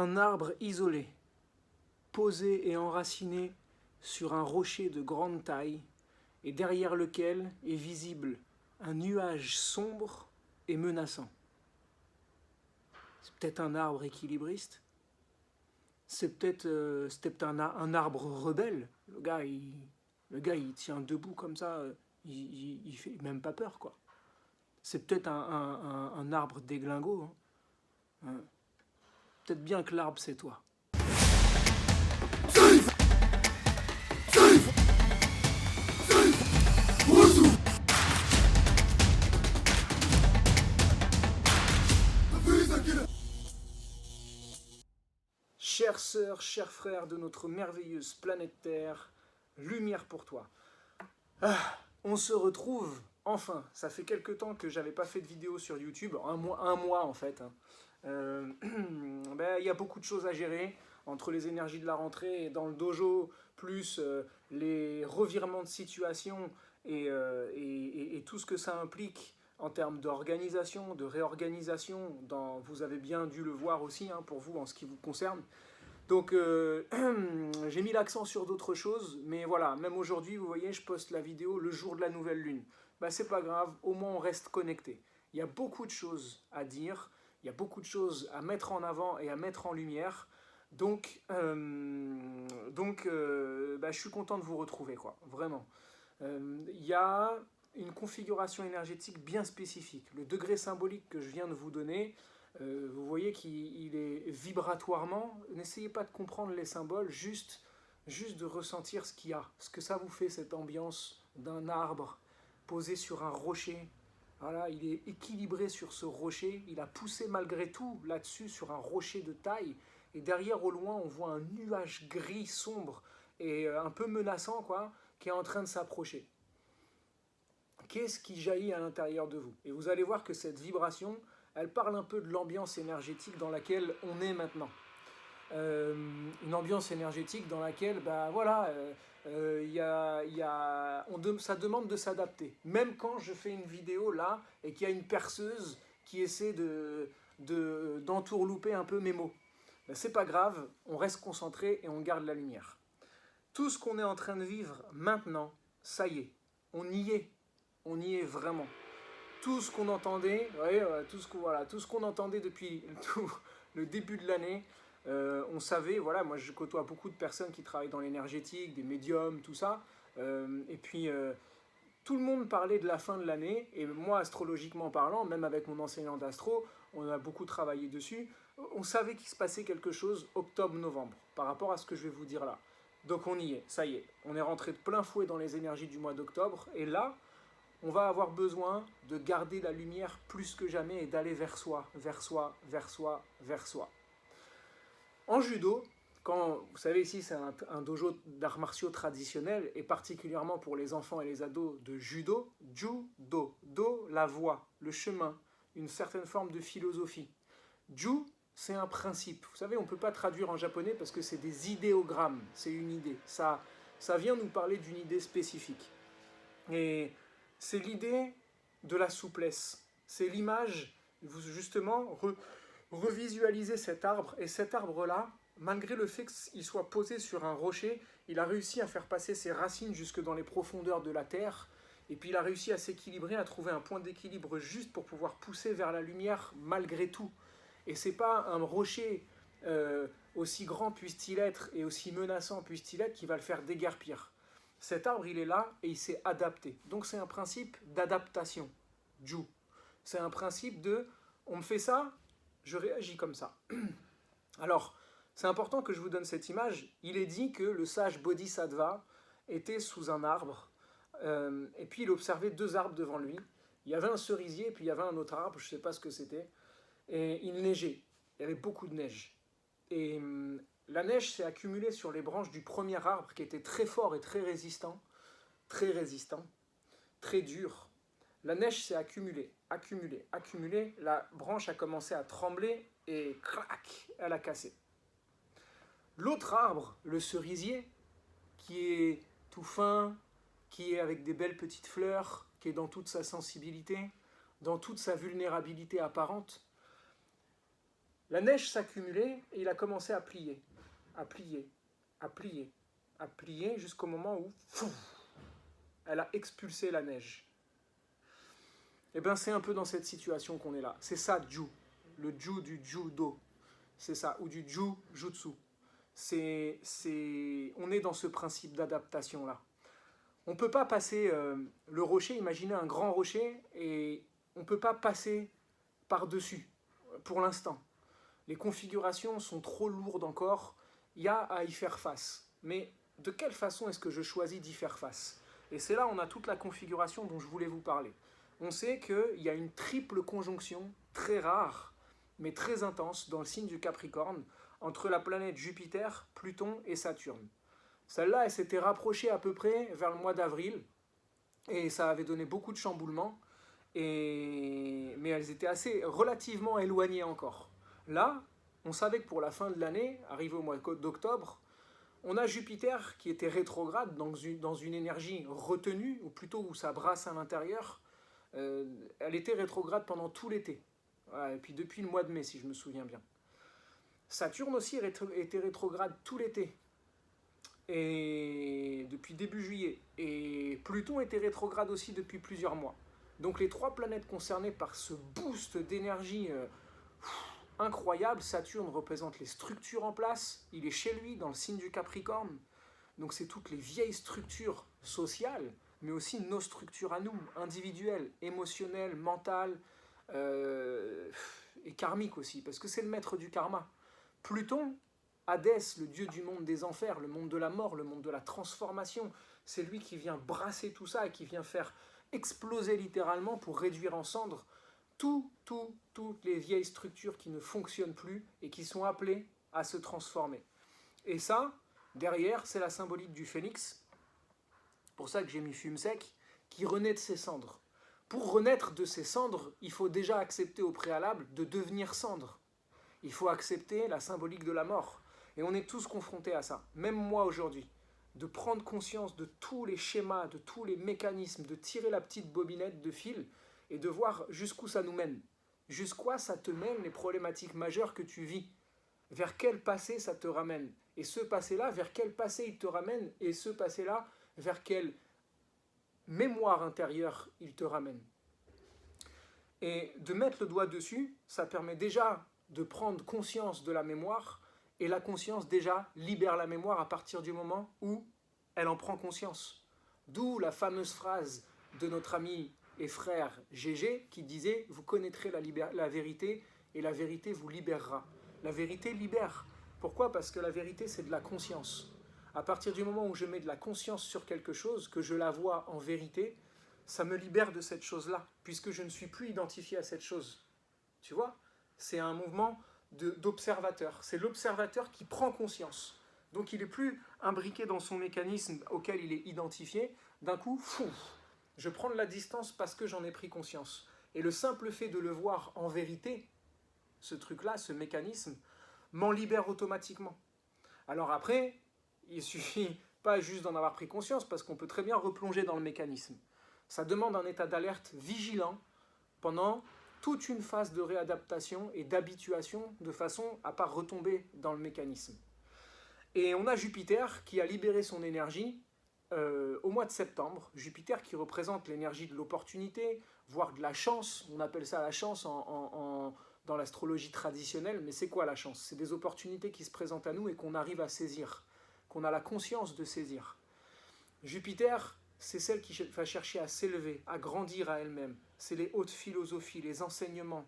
Un arbre isolé, posé et enraciné sur un rocher de grande taille, et derrière lequel est visible un nuage sombre et menaçant. C'est peut-être un arbre équilibriste, c'était peut-être un arbre rebelle. Le gars, il tient debout comme ça, il fait même pas peur, quoi. C'est peut-être un arbre déglingo, hein. Peut-être bien que l'arbre, c'est toi. Chères sœurs, chers frères de notre merveilleuse planète Terre, lumière pour toi. On se retrouve enfin. Ça fait quelque temps que j'avais pas fait de vidéo sur YouTube, un mois en fait, hein. Y a beaucoup de choses à gérer entre les énergies de la rentrée et dans le dojo, plus les revirements de situation et tout ce que ça implique en termes d'organisation, de réorganisation. Vous avez bien dû le voir aussi, hein, pour vous en ce qui vous concerne. Donc j'ai mis l'accent sur d'autres choses, mais voilà, même aujourd'hui, vous voyez, je poste la vidéo le jour de la nouvelle lune. C'est pas grave, au moins on reste connecté. Il y a beaucoup de choses à dire, il y a beaucoup de choses à mettre en avant et à mettre en lumière. Donc je suis content de vous retrouver, quoi, vraiment. Il y a une configuration énergétique bien spécifique. Le degré symbolique que je viens de vous donner, vous voyez qu'il est vibratoirement. N'essayez pas de comprendre les symboles, juste de ressentir ce qu'il y a, ce que ça vous fait, cette ambiance d'un arbre posé sur un rocher. Voilà, il est équilibré sur ce rocher, il a poussé malgré tout là-dessus sur un rocher de taille, et derrière au loin on voit un nuage gris sombre et un peu menaçant, quoi, qui est en train de s'approcher. Qu'est-ce qui jaillit à l'intérieur de vous? Et vous allez voir que cette vibration, elle parle un peu de l'ambiance énergétique dans laquelle on est maintenant. Une ambiance énergétique dans laquelle, ça demande de s'adapter. Même quand je fais une vidéo là et qu'il y a une perceuse qui essaie d'entourlouper un peu mes mots, c'est pas grave, on reste concentré et on garde la lumière. Tout ce qu'on est en train de vivre maintenant, ça y est, on y est vraiment. Tout ce qu'on entendait, tout ce qu'on entendait depuis tout le début de l'année, on savait, voilà, moi je côtoie beaucoup de personnes qui travaillent dans l'énergétique, des médiums, tout ça, et puis tout le monde parlait de la fin de l'année, et moi astrologiquement parlant, même avec mon enseignant d'astro, on a beaucoup travaillé dessus, on savait qu'il se passait quelque chose octobre-novembre, par rapport à ce que je vais vous dire là. Donc on y est, ça y est, on est rentré de plein fouet dans les énergies du mois d'octobre, et là, on va avoir besoin de garder la lumière plus que jamais et d'aller vers soi, vers soi, vers soi, vers soi. En judo, vous savez ici c'est un dojo d'arts martiaux traditionnels et particulièrement pour les enfants et les ados de judo, judo, do, la voie, le chemin, une certaine forme de philosophie. Ju, c'est un principe. Vous savez, on ne peut pas traduire en japonais parce que c'est des idéogrammes, c'est une idée. Ça vient nous parler d'une idée spécifique. Et c'est l'idée de la souplesse. C'est l'image, justement, revisualiser cet arbre. Et cet arbre-là, malgré le fait qu'il soit posé sur un rocher, il a réussi à faire passer ses racines jusque dans les profondeurs de la terre. Et puis il a réussi à s'équilibrer, à trouver un point d'équilibre juste pour pouvoir pousser vers la lumière malgré tout. Et c'est pas un rocher aussi grand puisse-t-il être et aussi menaçant puisse-t-il être qui va le faire déguerpir. Cet arbre, il est là et il s'est adapté. Donc c'est un principe d'adaptation. Ju. C'est un principe de on me fait ça, je réagis comme ça. Alors, c'est important que je vous donne cette image. Il est dit que le sage Bodhisattva était sous un arbre et puis il observait deux arbres devant lui. Il y avait un cerisier et puis il y avait un autre arbre, je ne sais pas ce que c'était. Et il neigeait. Il y avait beaucoup de neige. Et la neige s'est accumulée sur les branches du premier arbre qui était très fort et très résistant, très dur. La neige s'est accumulée, la branche a commencé à trembler et crac, elle a cassé. L'autre arbre, le cerisier, qui est tout fin, qui est avec des belles petites fleurs, qui est dans toute sa sensibilité, dans toute sa vulnérabilité apparente, La neige s'accumulait et il a commencé à plier, à plier, à plier, à plier jusqu'au moment où elle a expulsé la neige. Et bien c'est un peu dans cette situation qu'on est là. C'est ça, Ju. Le Ju du Judo. C'est ça, ou du Jutsu. On est dans ce principe d'adaptation-là. On ne peut pas passer le rocher, imaginez un grand rocher, et on ne peut pas passer par-dessus, pour l'instant. Les configurations sont trop lourdes encore, il y a à y faire face. Mais de quelle façon est-ce que je choisis d'y faire face? Et c'est là on a toute la configuration dont je voulais vous parler. On sait qu'il y a une triple conjonction très rare, mais très intense, dans le signe du Capricorne, entre la planète Jupiter, Pluton et Saturne. Celle-là, elle s'était rapprochée à peu près vers le mois d'avril, et ça avait donné beaucoup de chamboulements, mais elles étaient assez relativement éloignées encore. Là, on savait que pour la fin de l'année, arrivé au mois d'octobre, on a Jupiter qui était rétrograde dans une énergie retenue, ou plutôt où ça brasse à l'intérieur. Elle était rétrograde pendant tout l'été, voilà, et puis depuis le mois de mai, si je me souviens bien. Saturne aussi était rétrograde tout l'été, et depuis début juillet. Et Pluton était rétrograde aussi depuis plusieurs mois. Donc les trois planètes concernées par ce boost d'énergie incroyable. Saturne représente les structures en place, il est chez lui dans le signe du Capricorne. Donc c'est toutes les vieilles structures sociales, mais aussi nos structures à nous, individuelles, émotionnelles, mentales, et karmiques aussi, parce que c'est le maître du karma. Pluton, Hadès, le dieu du monde des enfers, le monde de la mort, le monde de la transformation, c'est lui qui vient brasser tout ça et qui vient faire exploser littéralement pour réduire en cendres toutes les vieilles structures qui ne fonctionnent plus et qui sont appelées à se transformer. Et ça, derrière, c'est la symbolique du phénix. Pour ça que j'ai mis Fumsec, qui renaît de ses cendres. Pour renaître de ses cendres, il faut déjà accepter au préalable de devenir cendre. Il faut accepter la symbolique de la mort. Et on est tous confrontés à ça, même moi aujourd'hui. De prendre conscience de tous les schémas, de tous les mécanismes, de tirer la petite bobinette de fil et de voir jusqu'où ça nous mène. Jusqu'où ça te mène les problématiques majeures que tu vis. Vers quel passé ça te ramène. Et ce passé-là, vers quel passé il te ramène. Et ce passé-là, vers quelle mémoire intérieure il te ramène. Et de mettre le doigt dessus, ça permet déjà de prendre conscience de la mémoire. Et la conscience déjà libère la mémoire à partir du moment où elle en prend conscience. D'où la fameuse phrase de notre ami et frère Gégé qui disait « Vous connaîtrez la vérité et la vérité vous libérera ». La vérité libère. Pourquoi? Parce que la vérité, c'est de la conscience. À partir du moment où je mets de la conscience sur quelque chose, que je la vois en vérité, ça me libère de cette chose-là, puisque je ne suis plus identifié à cette chose. Tu vois? C'est un mouvement d'observateur. C'est l'observateur qui prend conscience. Donc il n'est plus imbriqué dans son mécanisme auquel il est identifié. D'un coup, je prends de la distance parce que j'en ai pris conscience. Et le simple fait de le voir en vérité, ce truc-là, ce mécanisme, m'en libère automatiquement. Alors après, il ne suffit pas juste d'en avoir pris conscience, parce qu'on peut très bien replonger dans le mécanisme. Ça demande un état d'alerte vigilant pendant toute une phase de réadaptation et d'habituation, de façon à ne pas retomber dans le mécanisme. Et on a Jupiter qui a libéré son énergie au mois de septembre. Jupiter qui représente l'énergie de l'opportunité, voire de la chance. On appelle ça la chance dans l'astrologie traditionnelle. Mais c'est quoi la chance? C'est des opportunités qui se présentent à nous et qu'on arrive à saisir, qu'on a la conscience de saisir. Jupiter, c'est celle qui va chercher à s'élever, à grandir à elle-même. C'est les hautes philosophies, les enseignements.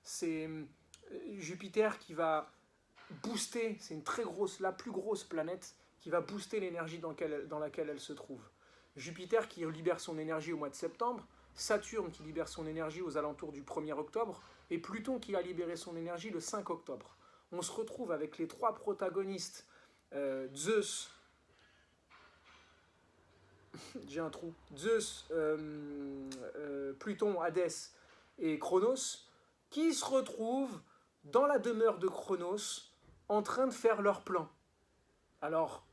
C'est Jupiter qui va booster, c'est la plus grosse planète, qui va booster l'énergie dans laquelle elle se trouve. Jupiter qui libère son énergie au mois de septembre, Saturne qui libère son énergie aux alentours du 1er octobre, et Pluton qui a libéré son énergie le 5 octobre. On se retrouve avec les trois protagonistes, Zeus, j'ai un trou, Zeus, Pluton, Hadès et Chronos, qui se retrouvent dans la demeure de Chronos en train de faire leur plan. Alors,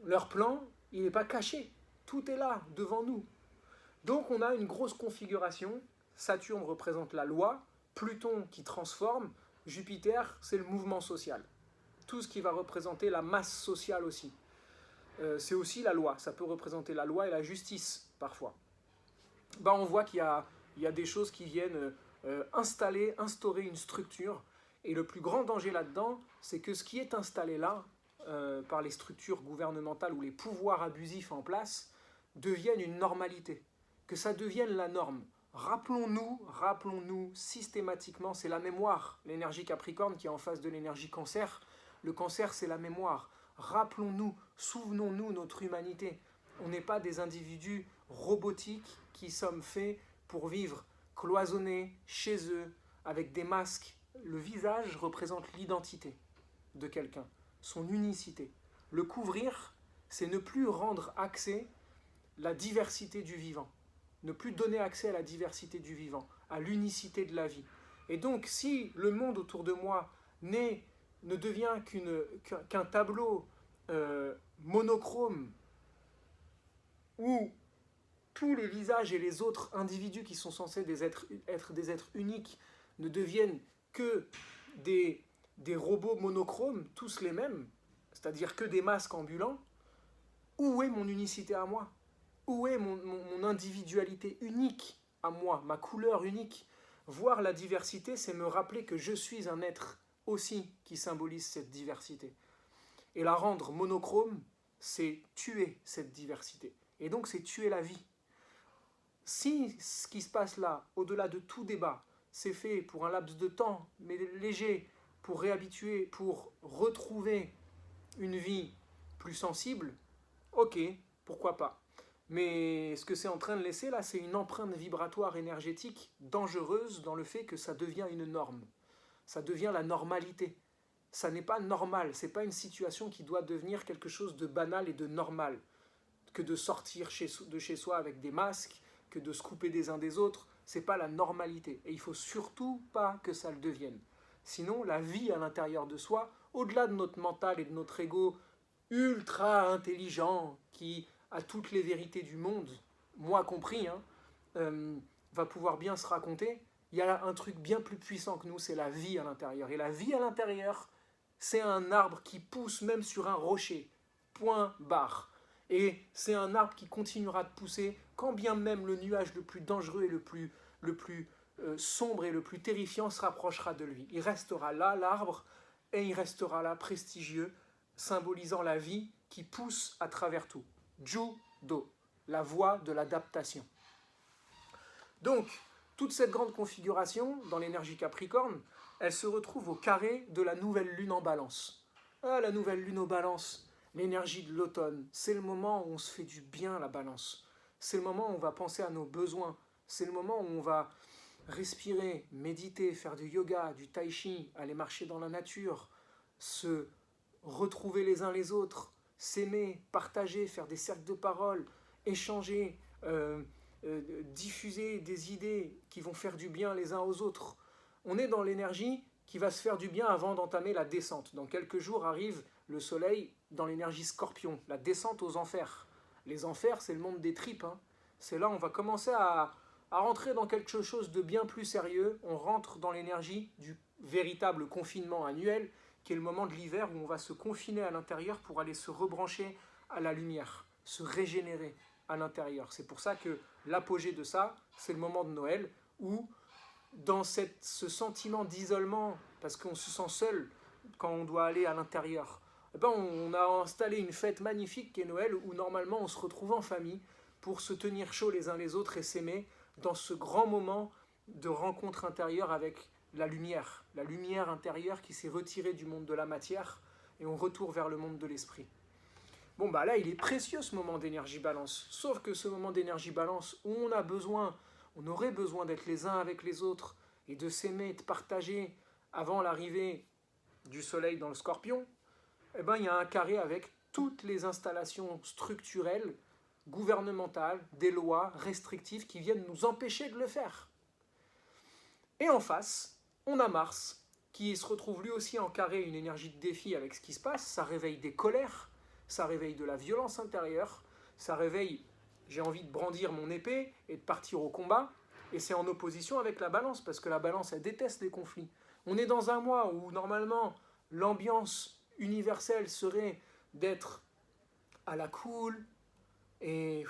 leur plan, il n'est pas caché, tout est là, devant nous. Donc on a une grosse configuration, Saturne représente la loi, Pluton qui transforme, Jupiter, c'est le mouvement social. Tout ce qui va représenter la masse sociale aussi. C'est aussi la loi. Ça peut représenter la loi et la justice, parfois. On voit qu'il y a des choses qui viennent instaurer une structure. Et le plus grand danger là-dedans, c'est que ce qui est installé là, par les structures gouvernementales ou les pouvoirs abusifs en place, devienne une normalité. Que ça devienne la norme. Rappelons-nous systématiquement, c'est la mémoire, l'énergie Capricorne qui est en face de l'énergie Cancer. Le Cancer, c'est la mémoire. Rappelons-nous, souvenons-nous notre humanité. On n'est pas des individus robotiques qui sommes faits pour vivre cloisonnés chez eux, avec des masques. Le visage représente l'identité de quelqu'un, son unicité. Le couvrir, c'est ne plus rendre accès la diversité du vivant. Ne plus donner accès à la diversité du vivant, à l'unicité de la vie. Et donc, si le monde autour de moi ne devient qu'un tableau monochrome, où tous les visages et les autres individus qui sont censés être des êtres uniques ne deviennent que des robots monochromes, tous les mêmes, c'est-à-dire que des masques ambulants, où est mon unicité à moi ? Où est mon individualité unique à moi, ma couleur unique? Voir la diversité, c'est me rappeler que je suis un être aussi qui symbolise cette diversité. Et la rendre monochrome, c'est tuer cette diversité. Et donc, c'est tuer la vie. Si ce qui se passe là, au-delà de tout débat, c'est fait pour un laps de temps, mais léger, pour réhabituer, pour retrouver une vie plus sensible, ok, pourquoi pas. Mais ce que c'est en train de laisser là, c'est une empreinte vibratoire énergétique dangereuse dans le fait que ça devient une norme. Ça devient la normalité. Ça n'est pas normal, c'est pas une situation qui doit devenir quelque chose de banal et de normal. Que de sortir de chez soi avec des masques, que de se couper des uns des autres, c'est pas la normalité. Et il faut surtout pas que ça le devienne. Sinon, la vie à l'intérieur de soi, au-delà de notre mental et de notre ego ultra intelligent, qui a toutes les vérités du monde, moi compris, va pouvoir bien se raconter, il y a un truc bien plus puissant que nous, c'est la vie à l'intérieur. Et la vie à l'intérieur, c'est un arbre qui pousse même sur un rocher. Point barre. Et c'est un arbre qui continuera de pousser, quand bien même le nuage le plus dangereux et le plus sombre et le plus terrifiant se rapprochera de lui. Il restera là, l'arbre, et il restera là, prestigieux, symbolisant la vie qui pousse à travers tout. Judo, la voie de l'adaptation. Donc, toute cette grande configuration dans l'énergie Capricorne, elle se retrouve au carré de la nouvelle lune en balance. Ah, la nouvelle lune en balance, l'énergie de l'automne, c'est le moment où on se fait du bien, la balance. C'est le moment où on va penser à nos besoins. C'est le moment où on va respirer, méditer, faire du yoga, du tai chi, aller marcher dans la nature, se retrouver les uns les autres, s'aimer, partager, faire des cercles de parole, échanger, diffuser des idées qui vont faire du bien les uns aux autres. On est dans l'énergie qui va se faire du bien avant d'entamer la descente. Dans quelques jours arrive le soleil dans l'énergie Scorpion, la descente aux enfers. Les enfers, c'est le monde des tripes. C'est là où on va commencer à rentrer dans quelque chose de bien plus sérieux. On rentre dans l'énergie du véritable confinement annuel, qui est le moment de l'hiver où on va se confiner à l'intérieur pour aller se rebrancher à la lumière, se régénérer à l'intérieur. C'est pour ça que l'apogée de ça, c'est le moment de Noël, où dans ce sentiment d'isolement, parce qu'on se sent seul quand on doit aller à l'intérieur, on a installé une fête magnifique qui est Noël, où normalement on se retrouve en famille pour se tenir chaud les uns les autres et s'aimer dans ce grand moment de rencontre intérieure avec la lumière intérieure qui s'est retirée du monde de la matière et on retourne vers le monde de l'esprit. Bon là il est précieux ce moment d'énergie balance, sauf que ce moment d'énergie balance où on aurait besoin d'être les uns avec les autres et de s'aimer, de partager avant l'arrivée du soleil dans le Scorpion, il y a un carré avec toutes les installations structurelles, gouvernementales, des lois restrictives qui viennent nous empêcher de le faire. Et en face, on a Mars, qui se retrouve lui aussi en carré, une énergie de défi avec ce qui se passe, ça réveille des colères, ça réveille de la violence intérieure, ça réveille, j'ai envie de brandir mon épée et de partir au combat, et c'est en opposition avec la balance, parce que la balance, elle déteste les conflits. On est dans un mois où normalement l'ambiance universelle serait d'être à la cool et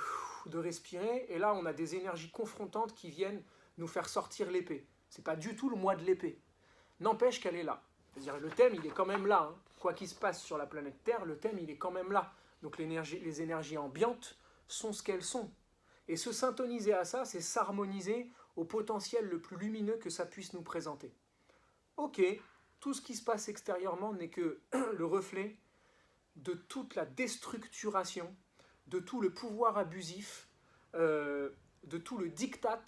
de respirer. Et là, on a des énergies confrontantes qui viennent nous faire sortir l'épée. C'est pas du tout le mois de l'épée. N'empêche qu'elle est là. C'est-à-dire le thème, il est quand même là. Hein. Quoi qu'il se passe sur la planète Terre, le thème, il est quand même là. Donc les énergies ambiantes sont ce qu'elles sont. Et se syntoniser à ça, c'est s'harmoniser au potentiel le plus lumineux que ça puisse nous présenter. Ok, tout ce qui se passe extérieurement n'est que le reflet de toute la déstructuration, de tout le pouvoir abusif, de tout le diktat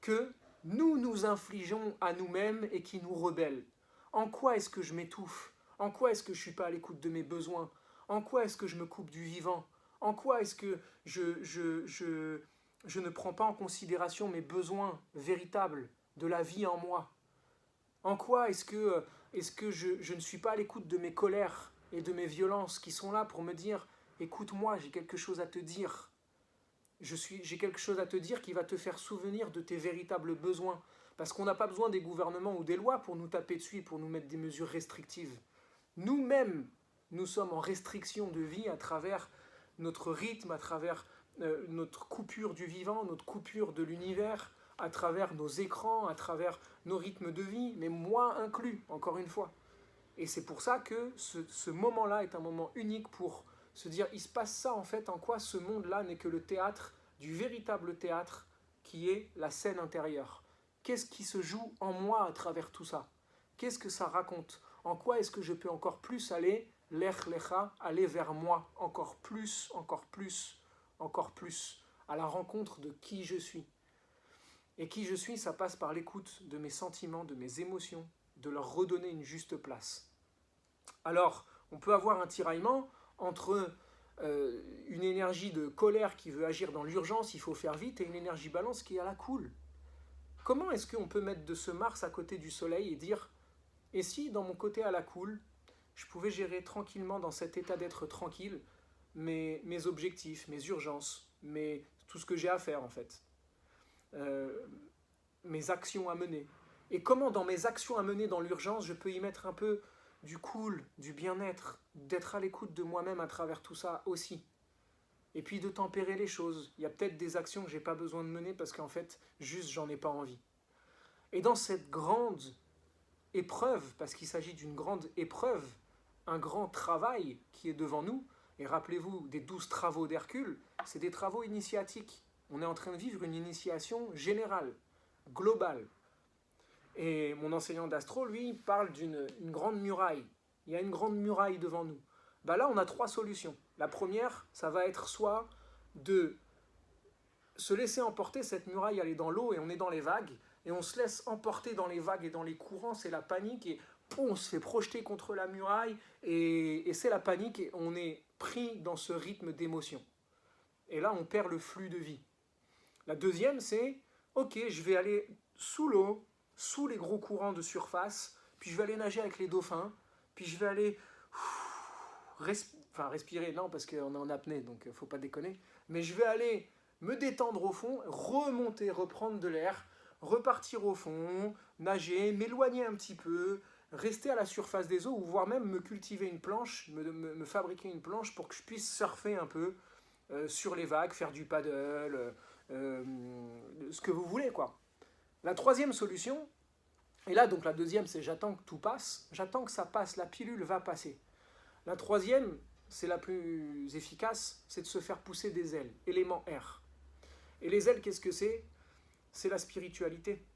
que nous nous infligeons à nous-mêmes et qui nous rebelle. En quoi est-ce que je m'étouffe? En quoi est-ce que je ne suis pas à l'écoute de mes besoins? En quoi est-ce que je me coupe du vivant? En quoi est-ce que je ne prends pas en considération mes besoins véritables de la vie en moi? En quoi est-ce que je ne suis pas à l'écoute de mes colères et de mes violences qui sont là pour me dire « Écoute-moi, j'ai quelque chose à te dire. J'ai quelque chose à te dire qui va te faire souvenir de tes véritables besoins. » Parce qu'on n'a pas besoin des gouvernements ou des lois pour nous taper dessus et pour nous mettre des mesures restrictives. Nous-mêmes, nous sommes en restriction de vie à travers notre rythme, à travers notre coupure du vivant, notre coupure de l'univers, à travers nos écrans, à travers nos rythmes de vie, mais moi inclus, encore une fois. Et c'est pour ça que ce moment-là est un moment unique pour se dire, il se passe ça en fait, en quoi ce monde-là n'est que le théâtre, du véritable théâtre qui est la scène intérieure. Qu'est-ce qui se joue en moi à travers tout ça? Qu'est-ce que ça raconte? En quoi est-ce que je peux encore plus aller, lech lecha, aller vers moi, encore plus, encore plus, encore plus, à la rencontre de qui je suis? Et qui je suis, ça passe par l'écoute de mes sentiments, de mes émotions, de leur redonner une juste place. Alors, on peut avoir un tiraillement entre une énergie de colère qui veut agir dans l'urgence, il faut faire vite, et une énergie balance qui est à la cool. Comment est-ce qu'on peut mettre de ce Mars à côté du Soleil et dire « Et si, dans mon côté à la cool, je pouvais gérer tranquillement dans cet état d'être tranquille mes objectifs, mes urgences, tout ce que j'ai à faire en fait, mes actions à mener. Et comment dans mes actions à mener dans l'urgence, je peux y mettre un peu du cool, du bien-être, d'être à l'écoute de moi-même à travers tout ça aussi. Et puis de tempérer les choses. Il y a peut-être des actions que je n'ai pas besoin de mener parce qu'en fait, juste, j'en ai pas envie. Et dans cette grande épreuve, parce qu'il s'agit d'une grande épreuve, un grand travail qui est devant nous, et rappelez-vous des 12 travaux d'Hercule, c'est des travaux initiatiques. On est en train de vivre une initiation générale, globale. Et mon enseignant d'astro, lui, parle d'une grande muraille. Il y a une grande muraille devant nous. Ben là, on a 3 solutions. La première, ça va être soit de se laisser emporter, cette muraille, elle est dans l'eau et on est dans les vagues, et on se laisse emporter dans les vagues et dans les courants, c'est la panique, et on se fait projeter contre la muraille, et c'est la panique, et on est pris dans ce rythme d'émotion. Et là, on perd le flux de vie. La deuxième, c'est, ok, je vais aller sous l'eau, sous les gros courants de surface, puis je vais aller nager avec les dauphins, puis je vais aller respirer, non, parce qu'on est en apnée, donc il ne faut pas déconner, mais je vais aller me détendre au fond, remonter, reprendre de l'air, repartir au fond, nager, m'éloigner un petit peu, rester à la surface des eaux, ou voire même me cultiver une planche, me fabriquer une planche pour que je puisse surfer un peu sur les vagues, faire du paddle, ce que vous voulez, quoi. La troisième solution, et là donc la deuxième c'est j'attends que tout passe, j'attends que ça passe, la pilule va passer. La troisième, c'est la plus efficace, c'est de se faire pousser des ailes, élément R. Et les ailes, qu'est-ce que c'est? C'est la spiritualité.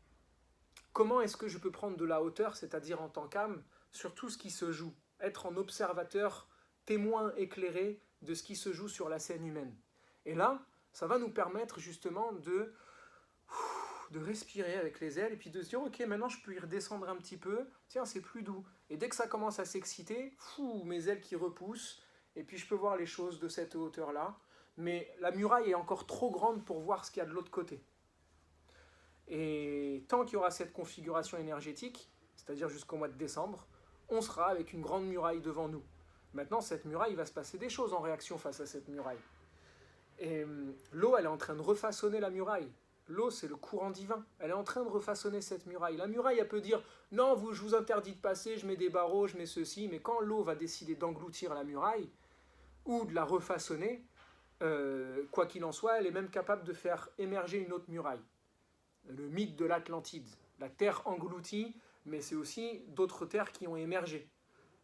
Comment est-ce que je peux prendre de la hauteur, c'est-à-dire en tant qu'âme, sur tout ce qui se joue? Être en observateur, témoin éclairé de ce qui se joue sur la scène humaine. Et là, ça va nous permettre justement de respirer avec les ailes et puis de se dire ok, maintenant je peux y redescendre un petit peu, tiens c'est plus doux, et dès que ça commence à s'exciter, mes ailes qui repoussent et puis je peux voir les choses de cette hauteur là, mais la muraille est encore trop grande pour voir ce qu'il y a de l'autre côté. Et tant qu'il y aura cette configuration énergétique, c'est-à-dire jusqu'au mois de décembre, on sera avec une grande muraille devant nous. Maintenant cette muraille, il va se passer des choses en réaction face à cette muraille. Et l'eau, elle est en train de refaçonner la muraille. L'eau, c'est le courant divin. Elle est en train de refaçonner cette muraille. La muraille, elle peut dire, non, je vous interdis de passer, je mets des barreaux, je mets ceci, mais quand l'eau va décider d'engloutir la muraille, ou de la refaçonner, quoi qu'il en soit, elle est même capable de faire émerger une autre muraille. Le mythe de l'Atlantide. La terre engloutie, mais c'est aussi d'autres terres qui ont émergé.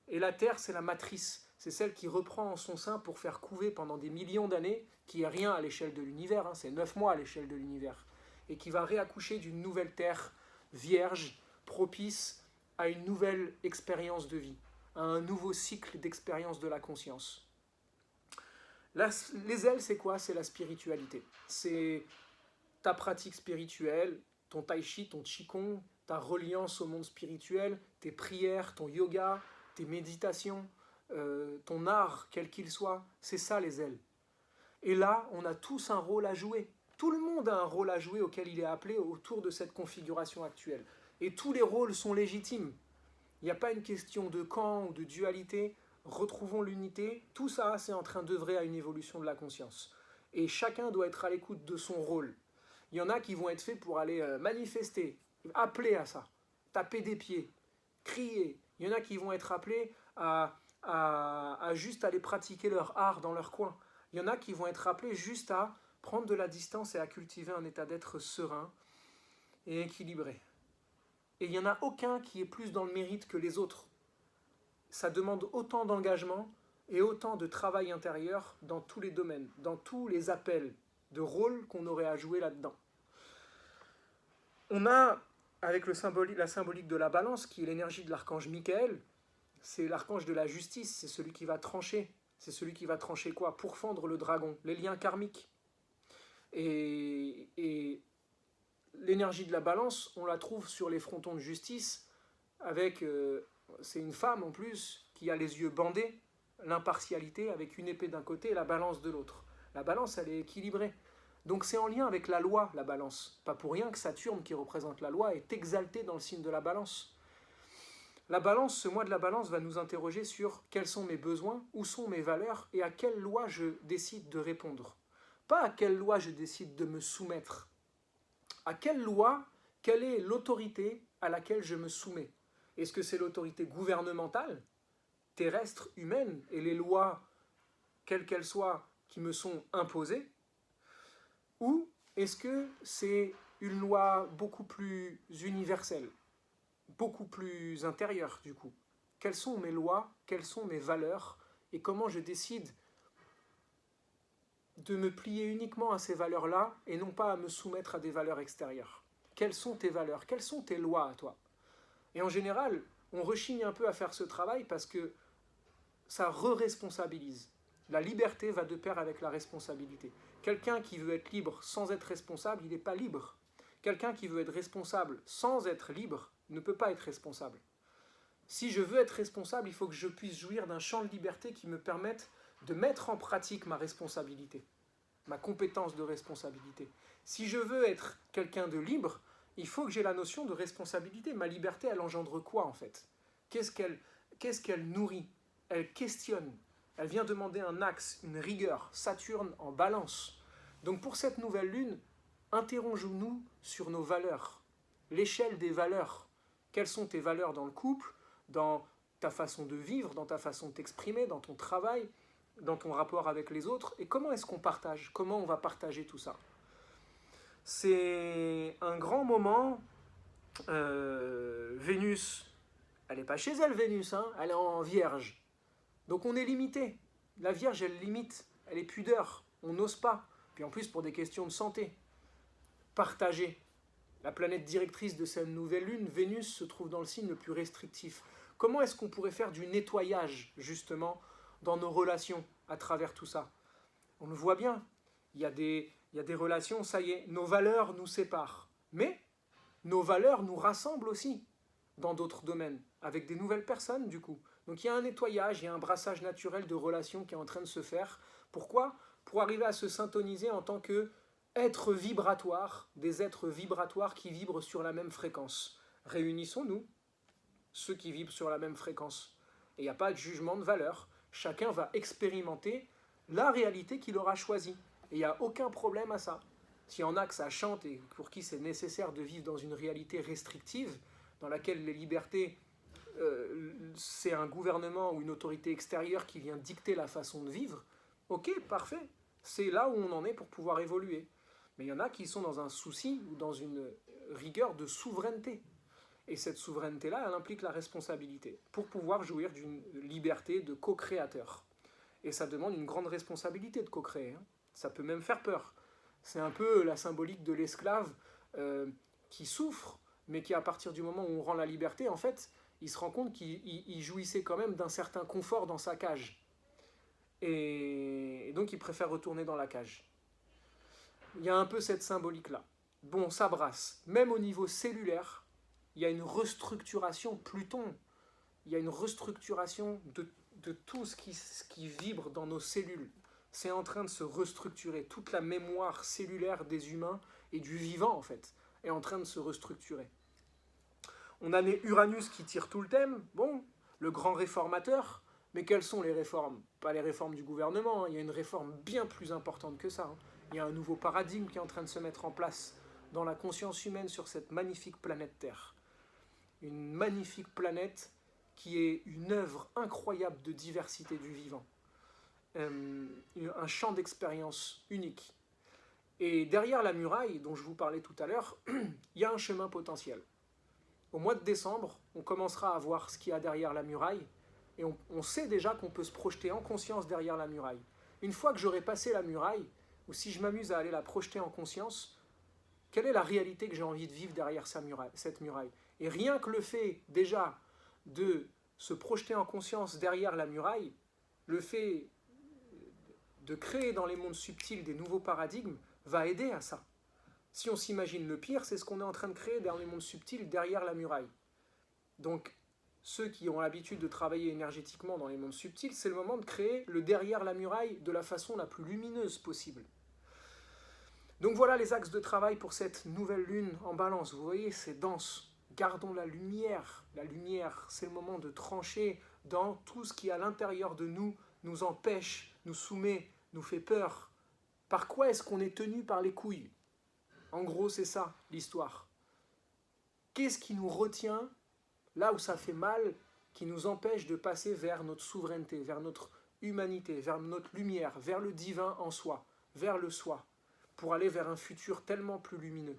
Et la terre, c'est la matrice. C'est celle qui reprend en son sein pour faire couver pendant des millions d'années, qui est rien à l'échelle de l'univers, hein, c'est 9 mois à l'échelle de l'univers, et qui va réaccoucher d'une nouvelle terre vierge, propice à une nouvelle expérience de vie, à un nouveau cycle d'expérience de la conscience. Les ailes, c'est quoi? C'est la spiritualité. C'est ta pratique spirituelle, ton tai chi, ton qigong, ta reliance au monde spirituel, tes prières, ton yoga, tes méditations, ton art, quel qu'il soit, c'est ça les ailes. Et là, on a tous un rôle à jouer. Tout le monde a un rôle à jouer auquel il est appelé autour de cette configuration actuelle. Et tous les rôles sont légitimes. Il n'y a pas une question de camp ou de dualité. Retrouvons l'unité. Tout ça, c'est en train d'œuvrer à une évolution de la conscience. Et chacun doit être à l'écoute de son rôle. Il y en a qui vont être faits pour aller manifester, appeler à ça, taper des pieds, crier. Il y en a qui vont être appelés à juste aller pratiquer leur art dans leur coin. Il y en a qui vont être appelés juste à prendre de la distance et à cultiver un état d'être serein et équilibré. Et il n'y en a aucun qui est plus dans le mérite que les autres. Ça demande autant d'engagement et autant de travail intérieur dans tous les domaines, dans tous les appels de rôle qu'on aurait à jouer là-dedans. On a, avec la symbolique de la balance, qui est l'énergie de l'archange Michael, c'est l'archange de la justice, c'est celui qui va trancher. C'est celui qui va trancher quoi? Pourfendre le dragon, les liens karmiques. Et l'énergie de la balance, on la trouve sur les frontons de justice, avec, c'est une femme en plus, qui a les yeux bandés, l'impartialité, avec une épée d'un côté et la balance de l'autre. La balance, elle est équilibrée. Donc c'est en lien avec la loi, la balance. Pas pour rien que Saturne, qui représente la loi, est exalté dans le signe de la balance. La balance, ce mois de la balance va nous interroger sur quels sont mes besoins, où sont mes valeurs et à quelle loi je décide de répondre. Pas à quelle loi je décide de me soumettre. À quelle loi, quelle est l'autorité à laquelle je me soumets? Est-ce que c'est l'autorité gouvernementale, terrestre, humaine, et les lois, quelles qu'elles soient, qui me sont imposées? Ou est-ce que c'est une loi beaucoup plus universelle, beaucoup plus intérieure du coup? Quelles sont mes lois, quelles sont mes valeurs, et comment je décide de me plier uniquement à ces valeurs-là et non pas à me soumettre à des valeurs extérieures? Quelles sont tes valeurs? Quelles sont tes lois à toi? Et en général, on rechigne un peu à faire ce travail parce que ça re-responsabilise. La liberté va de pair avec la responsabilité. Quelqu'un qui veut être libre sans être responsable, il n'est pas libre. Quelqu'un qui veut être responsable sans être libre ne peut pas être responsable. Si je veux être responsable, il faut que je puisse jouir d'un champ de liberté qui me permette de mettre en pratique ma responsabilité, ma compétence de responsabilité. Si je veux être quelqu'un de libre, il faut que j'ai la notion de responsabilité. Ma liberté, elle engendre quoi en fait? Qu'est-ce qu'elle nourrit? Elle questionne. Elle vient demander un axe, une rigueur. Saturne en balance. Donc pour cette nouvelle lune, interrogeons-nous sur nos valeurs. L'échelle des valeurs. Quelles sont tes valeurs dans le couple, dans ta façon de vivre, dans ta façon de t'exprimer, dans ton travail, dans ton rapport avec les autres? Et comment est-ce qu'on partage? Comment on va partager tout ça? C'est un grand moment. Vénus, elle n'est pas chez elle, Vénus, hein, elle est en Vierge. Donc on est limité. La Vierge, elle limite, elle est pudeur, on n'ose pas. Puis en plus, pour des questions de santé, partager. La planète directrice de cette nouvelle lune, Vénus, se trouve dans le signe le plus restrictif. Comment est-ce qu'on pourrait faire du nettoyage, justement, dans nos relations à travers tout ça? On le voit bien, il y a des relations, ça y est, nos valeurs nous séparent. Mais nos valeurs nous rassemblent aussi dans d'autres domaines, avec des nouvelles personnes du coup. Donc il y a un nettoyage, il y a un brassage naturel de relations qui est en train de se faire. Pourquoi? Pour arriver à se syntoniser en tant qu'êtres vibratoires, des êtres vibratoires qui vibrent sur la même fréquence. Réunissons-nous, ceux qui vibrent sur la même fréquence. Et il n'y a pas de jugement de valeur. Chacun va expérimenter la réalité qu'il aura choisie. Et il n'y a aucun problème à ça. S'il y en a que ça chante et pour qui c'est nécessaire de vivre dans une réalité restrictive, dans laquelle les libertés, c'est un gouvernement ou une autorité extérieure qui vient dicter la façon de vivre, ok, parfait. C'est là où on en est pour pouvoir évoluer. Mais il y en a qui sont dans un souci ou dans une rigueur de souveraineté. Et cette souveraineté-là, elle implique la responsabilité pour pouvoir jouir d'une liberté de co-créateur. Et ça demande une grande responsabilité de co-créer. Hein. Ça peut même faire peur. C'est un peu la symbolique de l'esclave qui souffre, mais qui, à partir du moment où on rend la liberté, en fait, il se rend compte qu'il jouissait quand même d'un certain confort dans sa cage. Et donc, il préfère retourner dans la cage. Il y a un peu cette symbolique-là. Bon, ça brasse. Même au niveau cellulaire, il y a une restructuration, Pluton, il y a une restructuration de tout ce qui vibre dans nos cellules. C'est en train de se restructurer. Toute la mémoire cellulaire des humains et du vivant, en fait, est en train de se restructurer. On a Uranus qui tire tout le thème. Bon, le grand réformateur. Mais quelles sont les réformes? Pas les réformes du gouvernement. Hein. Il y a une réforme bien plus importante que ça. Hein. Il y a un nouveau paradigme qui est en train de se mettre en place dans la conscience humaine sur cette magnifique planète Terre. Une magnifique planète qui est une œuvre incroyable de diversité du vivant. Un champ d'expérience unique. Et derrière la muraille, dont je vous parlais tout à l'heure, il y a un chemin potentiel. Au mois de décembre, on commencera à voir ce qu'il y a derrière la muraille, et on sait déjà qu'on peut se projeter en conscience derrière la muraille. Une fois que j'aurai passé la muraille, ou si je m'amuse à aller la projeter en conscience, quelle est la réalité que j'ai envie de vivre derrière cette muraille? Et rien que le fait déjà de se projeter en conscience derrière la muraille, le fait de créer dans les mondes subtils des nouveaux paradigmes va aider à ça. Si on s'imagine le pire, c'est ce qu'on est en train de créer dans les mondes subtils derrière la muraille. Donc, ceux qui ont l'habitude de travailler énergétiquement dans les mondes subtils, c'est le moment de créer le derrière la muraille de la façon la plus lumineuse possible. Donc voilà les axes de travail pour cette nouvelle lune en balance. Vous voyez, c'est dense. Gardons la lumière. La lumière, c'est le moment de trancher dans tout ce qui, à l'intérieur de nous empêche, nous soumet, nous fait peur. Par quoi est-ce qu'on est tenu par les couilles? En gros, c'est ça, l'histoire. Qu'est-ce qui nous retient, là où ça fait mal, qui nous empêche de passer vers notre souveraineté, vers notre humanité, vers notre lumière, vers le divin en soi, vers le soi, pour aller vers un futur tellement plus lumineux?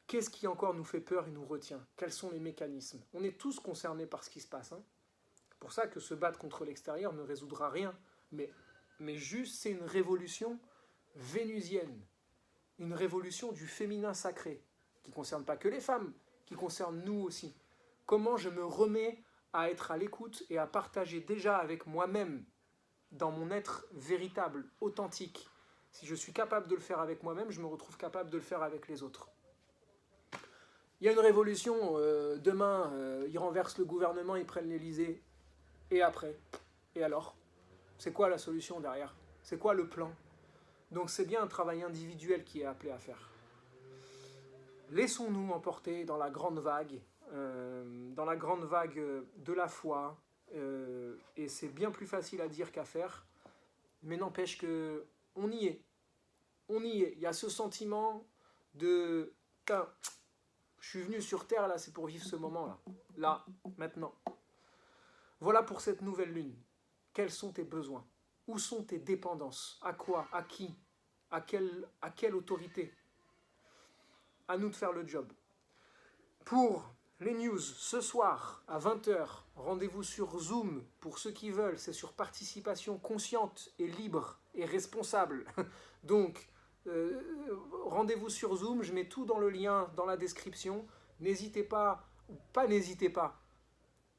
Qu'est-ce qui encore nous fait peur et nous retient? Quels sont les mécanismes? On est tous concernés par ce qui se passe. Hein. C'est pour ça que se battre contre l'extérieur ne résoudra rien. Mais juste, c'est une révolution vénusienne. Une révolution du féminin sacré, qui ne concerne pas que les femmes, qui concerne nous aussi. Comment je me remets à être à l'écoute et à partager déjà avec moi-même, dans mon être véritable, authentique. Si je suis capable de le faire avec moi-même, je me retrouve capable de le faire avec les autres. Il y a une révolution, demain, ils renversent le gouvernement, ils prennent l'Élysée, et après? Et alors? C'est quoi la solution derrière? C'est quoi le plan? Donc c'est bien un travail individuel qui est appelé à faire. Laissons-nous emporter dans la grande vague de la foi, et c'est bien plus facile à dire qu'à faire, mais n'empêche que on y est. On y est. Il y a ce sentiment de je suis venu sur Terre, là, c'est pour vivre ce moment-là. Là, maintenant. Voilà pour cette nouvelle lune. Quels sont tes besoins? Où sont tes dépendances? À quoi? À qui? À quelle autorité? À nous de faire le job. Pour les news, ce soir, à 20h, rendez-vous sur Zoom. Pour ceux qui veulent, c'est sur participation consciente et libre et responsable. Donc, rendez-vous sur Zoom, je mets tout dans le lien, dans la description. N'hésitez pas,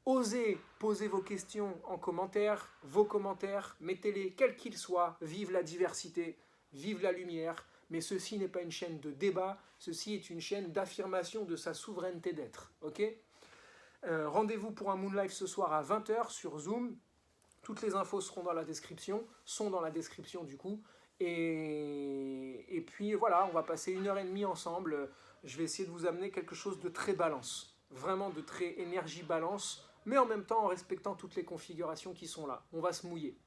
osez poser vos questions en commentaire, vos commentaires, mettez-les quels qu'ils soient, vive la diversité, vive la lumière, mais ceci n'est pas une chaîne de débat, ceci est une chaîne d'affirmation de sa souveraineté d'être, ok? Rendez-vous pour un Moon Live ce soir à 20h sur Zoom, toutes les infos sont dans la description du coup, et puis voilà, on va passer 1h30 ensemble, je vais essayer de vous amener quelque chose de très balance, vraiment de très énergie balance, mais en même temps en respectant toutes les configurations qui sont là. On va se mouiller.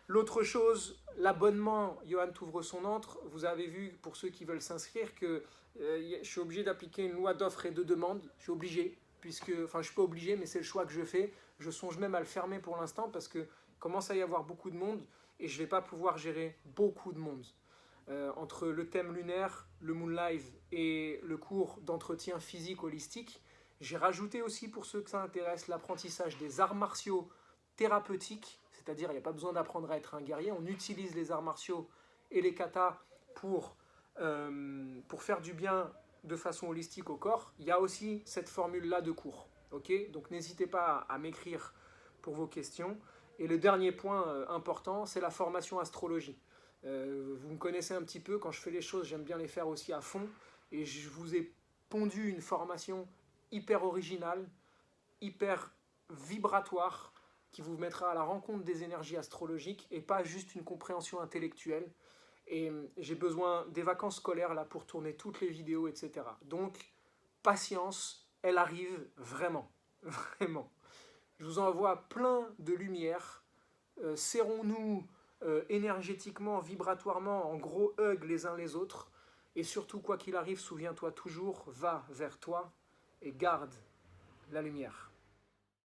L'autre chose, l'abonnement, Johan t'ouvre son antre. Vous avez vu, pour ceux qui veulent s'inscrire, que je suis obligé d'appliquer une loi d'offre et de demande. Je suis obligé, puisque, enfin je suis pas obligé, mais c'est le choix que je fais. Je songe même à le fermer pour l'instant parce que commence à y avoir beaucoup de monde et je vais pas pouvoir gérer beaucoup de monde. Entre le thème lunaire, le Moon Live et le cours d'entretien physique holistique, j'ai rajouté aussi pour ceux que ça intéresse l'apprentissage des arts martiaux thérapeutiques, c'est-à-dire il n'y a pas besoin d'apprendre à être un guerrier, on utilise les arts martiaux et les katas pour faire du bien de façon holistique au corps. Il y a aussi cette formule-là de cours. Okay, donc n'hésitez pas à m'écrire pour vos questions. Et le dernier point important, c'est la formation astrologie. Vous me connaissez un petit peu, quand je fais les choses, j'aime bien les faire aussi à fond. Et je vous ai pondu une formation hyper originale, hyper vibratoire, qui vous mettra à la rencontre des énergies astrologiques et pas juste une compréhension intellectuelle. Et j'ai besoin des vacances scolaires là pour tourner toutes les vidéos, etc. Donc, patience, elle arrive vraiment. Vraiment. Je vous envoie plein de lumière. Serrons-nous énergétiquement, vibratoirement, en gros hug les uns les autres. Et surtout, quoi qu'il arrive, souviens-toi toujours, va vers toi et garde la lumière.